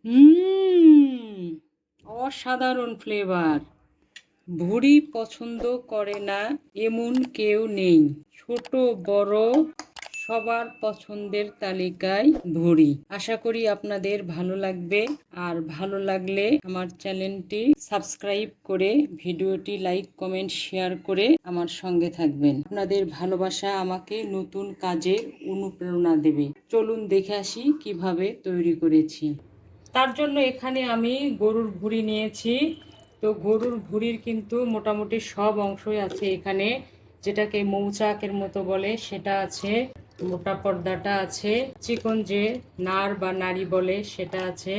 হুম, অসাধারণ ফ্লেভার। ভুড়ি পছন্দ করে না এমন কেউ নেই। ছোট বড় সবার পছন্দের তালিকায় ভুড়ি। আশা করি আপনাদের ভালো লাগবে। আর ভালো লাগলে আমার চ্যানেলটি সাবস্ক্রাইব করে ভিডিওটি লাইক কমেন্ট শেয়ার করে আমার সঙ্গে থাকবেন। আপনাদের ভালোবাসা আমাকে নতুন কাজে অনুপ্রেরণা দেবে। চলুন দেখে আসি কিভাবে তৈরি করেছি। তার জন্য এখানে আমি গরুর ভুঁড়ি নিয়েছি। তো গরুর ভুঁড়ির কিন্তু মোটামুটি সব অংশই আছে এখানে। যেটাকে মৌচাকের মতো বলে সেটা আছে, মোটা পর্দাটা আছে, চিকন যে নাড় বা নাড়ি বলে সেটা আছে,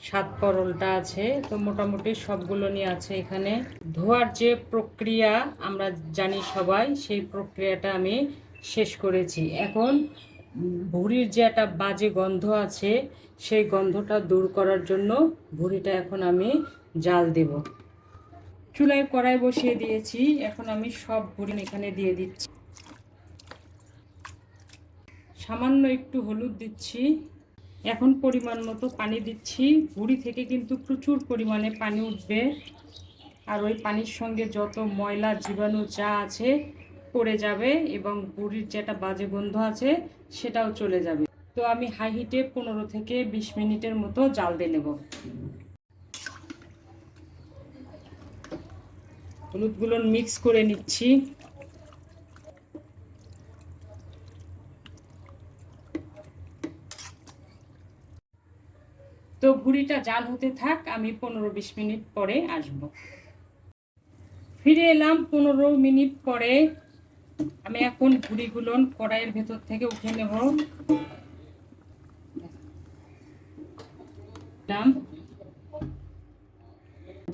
সাত করলটা আছে। তো মোটামুটি সবগুলো নিয়ে আছে এখানে। ধোয়ার যে প্রক্রিয়া আমরা জানি সবাই, সেই প্রক্রিয়াটা আমি শেষ করেছি। এখন ভুঁড়ির যে একটা বাজে গন্ধ আছে সেই গন্ধটা দূর করার জন্য ভুঁড়িটা এখন আমি জাল দেব। চুলায় কড়াই বসিয়ে দিয়েছি। এখন আমি সব ভুঁড়ি এখানে দিয়ে দিচ্ছি। সামান্য একটু হলুদ দিচ্ছি। এখন পরিমাণ মতো পানি দিচ্ছি। ভুঁড়ি থেকে কিন্তু প্রচুর পরিমাণে পানি উঠবে, আর ওই পানির সঙ্গে যত ময়লা জীবাণু যা আছে পড়ে যাবে এবং ভুঁড়ির যেটা বাজে গন্ধ আছে সেটাও চলে যাবে। তো আমি হাই হিটে 15 থেকে 20 মিনিটের মতো জাল দিয়ে নেব। হলুদগুলো মিক্স করে নিচ্ছি। তো ভুঁড়িটা জাল হতে থাক, আমি 15-20 মিনিট পরে আসব। ফিরে এলাম 15 মিনিট পরে। আমি এখন ভুঁড়িগুলো কড়াইয়ের ভেতর থেকে উঠে নেব।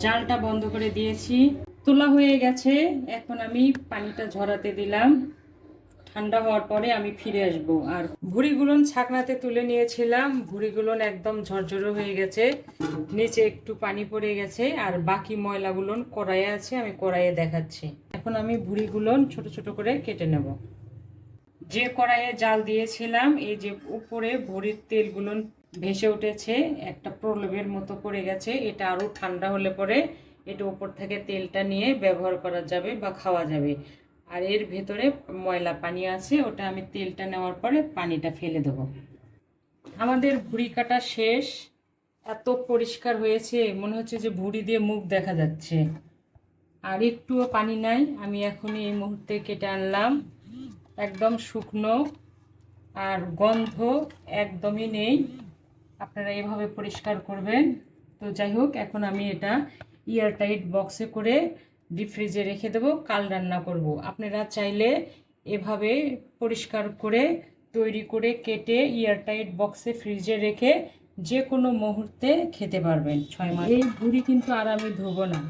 জালটা বন্ধ করে দিয়েছি। তোলা হয়ে গেছে। এখন আমি পানিটা ঝরাতে দিলাম। ঠান্ডা হওয়ার পরে আমি ফিরে আসব। আর ভুঁড়িগুলো ছাকনাতে তুলে নিয়েছিলাম। ভুঁড়িগুলো একদম ঝরঝরে হয়ে গেছে, নিচে একটু পানি পড়ে গেছে, আর বাকি ময়লাগুলো কড়াইয়ে আছে, আমি কড়াইয়ে দেখাচ্ছি। এখন আমি ভুঁড়িগুলো ছোট ছোট করে কেটে নেব। যে কড়াইয়ে জাল দিয়েছিলাম, এই যে উপরে ভুঁড়ির তেলগুলো ভেসে উঠেছে, একটা প্রলেপের মতো পড়ে গেছে। এটা আরও ঠান্ডা হলে পরে এটা উপর থেকে তেলটা নিয়ে ব্যবহার করা যাবে বা খাওয়া যাবে। আর এর ভেতরে ময়লা পানি আছে, ওটা আমি তেলটা নেওয়ার পরে পানিটা ফেলে দেবো। আমাদের ভুঁড়ি কাটা শেষ। এত পরিষ্কার হয়েছে, মনে হচ্ছে যে ভুঁড়ি দিয়ে মুখ দেখা যাচ্ছে। আর একটুও পানি নাই। আমি এখনই এই মুহূর্তে কেটে আনলাম। একদম শুকনো, আর গন্ধ একদমই নেই। আপনারা এভাবে পরিষ্কার করবেন। তো যাই হোক, এখন আমি এটা এয়ারটাইট বক্সে করে ডিপ ফ্রিজে রেখে দেবো, কাল রান্না করব। আপনারা চাইলে এভাবে পরিষ্কার করে তৈরি করে কেটে এয়ারটাইট বক্সে ফ্রিজে রেখে যে কোনো মুহূর্তে খেতে পারবেন 6 মাস। এই ভুঁড়ি কিন্তু আর আমি ধোবো না,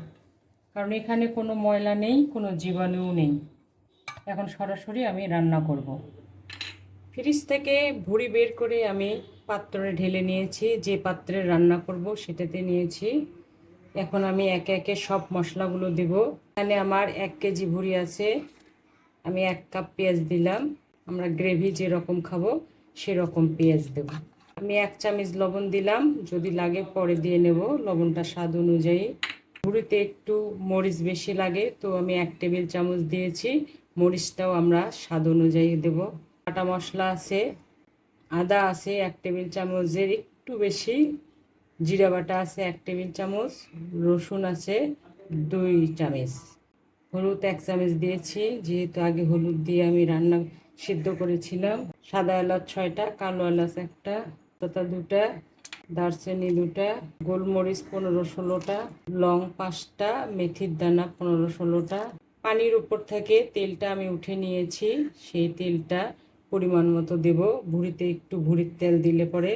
কারণ এখানে কোনো ময়লা নেই, কোনো জীবাণুও নেই। এখন সরাসরি আমি রান্না করব। ফ্রিজ থেকে ভুঁড়ি বের করে আমি পাত্রে ঢেলে নিয়েছি। যে পাত্রে রান্না করব সেটাতে নিয়েছি। এখন আমি একে একে সব মশলাগুলো দেব। এখানে আমার 1 কেজি ভুঁড়ি আছে। আমি 1 কাপ পেঁয়াজ দিলাম। আমরা গ্রেভি যেরকম খাবো সেরকম পেঁয়াজ দেব। আমি 1 চামচ লবণ দিলাম, যদি লাগে পরে দিয়ে নেব, লবণটা স্বাদ অনুযায়ী। ভুঁড়িতে একটু মরিচ বেশি লাগে, তো আমি 1 টেবিল চামচ দিয়েছি। মরিচটাও আমরা স্বাদ অনুযায়ী দেব। বাটা মশলা আছে, আদা আছে 1 টেবিল চামচের একটু বেশি, জিরা বাটা আছে 1 টেবিল চামচ, রসুন আছে 2 চামচ, হলুদ 1 চামচ দিয়েছি, যেহেতু আগে হলুদ দিয়ে আমি রান্না সিদ্ধ করেছিলাম। সাদা এলাচ 6টা, কালো এলাচ 1টা, তেজপাতা 2টা, দারচিনি 2টা, গোলমরিচ 15-16টা, লং 5টা, মেথির দানা 15-16টা। পানির উপর থেকে তেলটা আমি উঠে নিয়েছি, সেই তেলটা পরিমাণ মতো দেব। ভুঁড়িতে একটু ভুঁড়ির তেল দিলে পরে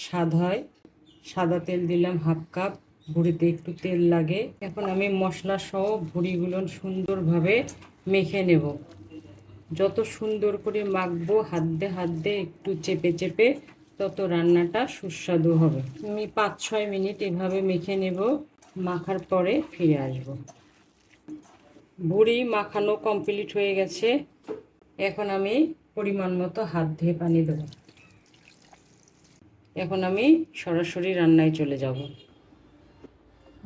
স্বাদ হয়। সাদা তেল দিলাম 1/2 কাপ, ভুঁড়িতে একটু তেল লাগে। এখন আমি মশলা সহ ভুঁড়িগুলো সুন্দরভাবে মেখে নেব। যত সুন্দর করে মাখবো, হাত দিয়ে একটু চেপে চেপে, তত রান্নাটা সুস্বাদু হবে। আমি 5-6 মিনিট এভাবে মেখে নেব। মাখার পরে ফিরে আসব। ভুঁড়ি মাখানো কমপ্লিট হয়ে গেছে। এখন আমি পরিমাণ মতো হাত ধুয়ে পানি দেব। এখন আমি সরাসরি রান্নায় চলে যাব।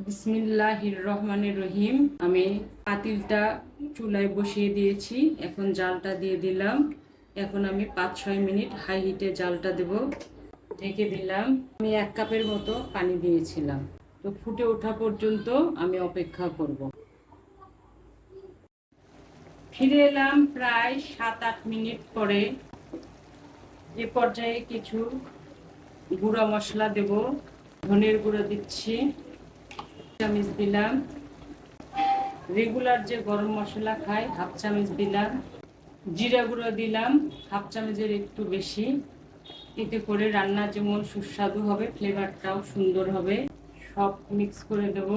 বিসমিল্লাহির রহমানির রহিম। আমি পাতিলটা চুলায় বসিয়ে দিয়েছি, এখন জালটা দিয়ে দিলাম। এখন আমি 5-6 মিনিট হাই হিটে জালটা দেব। ঢেকে দিলাম। আমি 1 কাপের মতো পানি দিয়েছিলাম, তো ফুটে ওঠা পর্যন্ত আমি অপেক্ষা করব। ফিরে এলাম প্রায় 7-8 মিনিট পরে। এ পর্যায়ে কিছু গুঁড়া মশলা দেব। ধনের গুঁড়ো দিচ্ছি, চামচ দিলাম। রেগুলার যে গরম মশলা খাই 1/2 চামচ দিলাম। জিরা গুঁড়ো দিলাম 1/2 চামচের একটু বেশি। এতে করে রান্না যেমন সুস্বাদু হবে, ফ্লেভারটাও সুন্দর হবে। সব মিক্স করে দেব।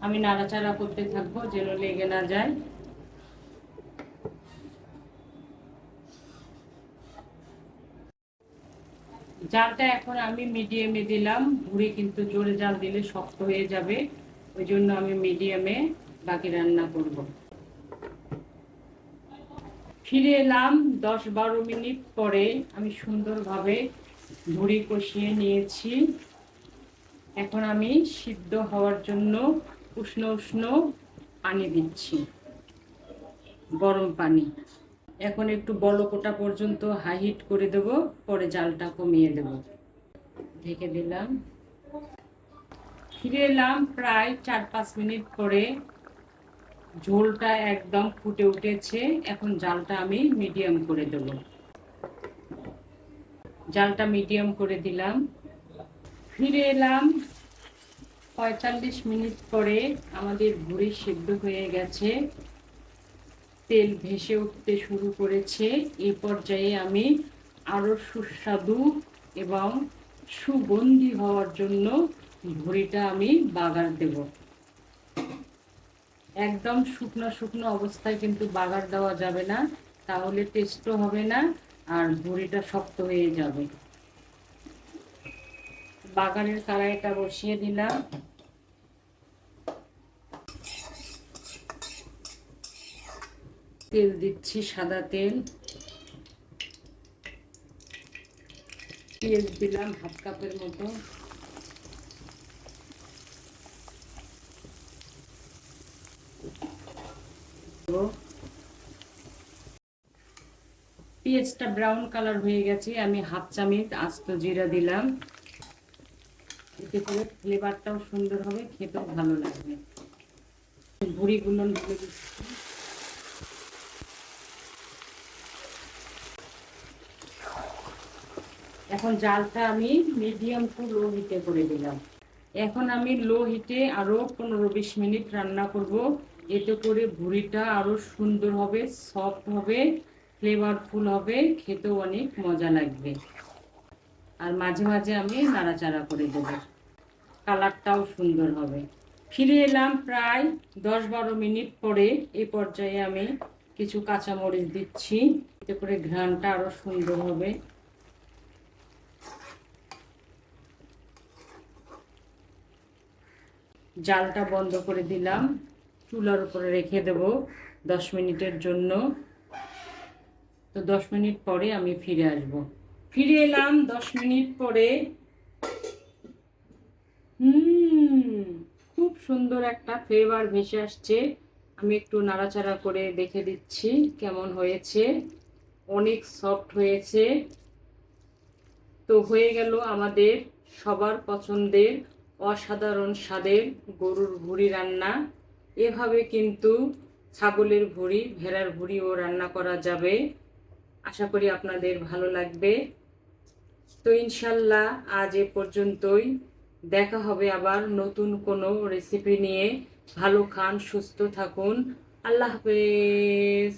আমি নাড়াচাড়া করতে থাকবো যেন লেগে না যায়। জালটা এখন আমি মিডিয়ামে দিলাম। ভুঁড়ি কিন্তু জোরে জাল দিলে শক্ত হয়ে যাবে, ওই জন্য আমি মিডিয়ামে বাকি রান্না করব। ফিরে এলাম 10-12 মিনিট পরে। আমি সুন্দরভাবে ভুঁড়ি কষিয়ে নিয়েছি। এখন আমি সিদ্ধ হওয়ার জন্য উষ্ণ উষ্ণ পানি দিচ্ছি, গরম পানি। এখন একটু বলকোটা পর্যন্ত হাই হিট করে দেব, পরে জালটা কমিয়ে দেব। ঢেকে দিলাম। ফিরে এলাম প্রায় 4-5 মিনিট পরে। ঝোলটা একদম ফুটে উঠেছে। এখন জালটা আমি মিডিয়াম করে দেব। জালটা মিডিয়াম করে দিলাম। ফিরে এলাম 45 মিনিট পরে। আমাদের ভুঁড়ি সিদ্ধ হয়ে গেছে, তেল ভেসে উঠতে শুরু করেছে। এই পর্যায়ে আমি আরও সুস্বাদু এবং সুগন্ধি হওয়ার জন্য ভুঁড়িটা আমি বাগার দেব। একদম শুকনো শুকনো অবস্থায় কিন্তু বাগার দেওয়া যাবে না, তাহলে টেস্টও হবে না আর ভুঁড়িটা শক্ত হয়ে যাবে। বাগারের কড়াইটা বসিয়ে দিলাম। তেল দিচ্ছি, সাদা তেল। পেঁয়াজ দিলাম 1/2 কাপের মতো। পেঁয়াজটা ব্রাউন কালার হয়ে গেছে, আমি 1/2 চামচ আস্ত জিরা দিলাম। এতে করে ফ্লেভারটাও সুন্দর হবে, খেতেও ভালো লাগবে। ভুঁড়িগুলো ঢেলে দিচ্ছি। এখন জালটা আমি মিডিয়াম টু লো হিটে করে দিলাম। এখন আমি লো হিটে আরও 15-20 মিনিট রান্না করব। এতে করে ভুঁড়িটা আরও সুন্দর হবে, সফট হবে, ফ্লেভারফুল হবে, খেতেও অনেক মজা লাগবে। আর মাঝে মাঝে আমি নাড়াচাড়া করে দেবো, কালারটাও সুন্দর হবে। ফিরে এলাম প্রায় 10-12 মিনিট পরে। এই পর্যায়ে আমি কিছু কাঁচামরিচ দিচ্ছি, এতে করে ঘ্রাণটা আরও সুন্দর হবে। জালটা বন্ধ করে দিলাম, চুলার উপরে রেখে দেব 10 মিনিটের জন্য। তো 10 মিনিট পরে আমি ফিরে আসব। ফিরে এলাম 10 মিনিট পরে। খুব সুন্দর একটা ফ্লেভার ভেসে আসছে। আমি একটু নাড়াচাড়া করে দেখে দিচ্ছি কেমন হয়েছে। অনেক সফট হয়েছে। তো হয়ে গেল আমাদের সবার পছন্দের অসাধারণ স্বাদের গরুর ভুঁড়ি রান্না। এভাবে কিন্তু ছাগলের ভুঁড়ি, ভেড়ার ভুঁড়িও রান্না করা যাবে। আশা করি আপনাদের ভালো লাগবে। তো ইনশাল্লাহ আজ এ পর্যন্তই। দেখা হবে আবার নতুন কোনো রেসিপি নিয়ে। ভালো খান, সুস্থ থাকুন। আল্লাহ হাফেজ।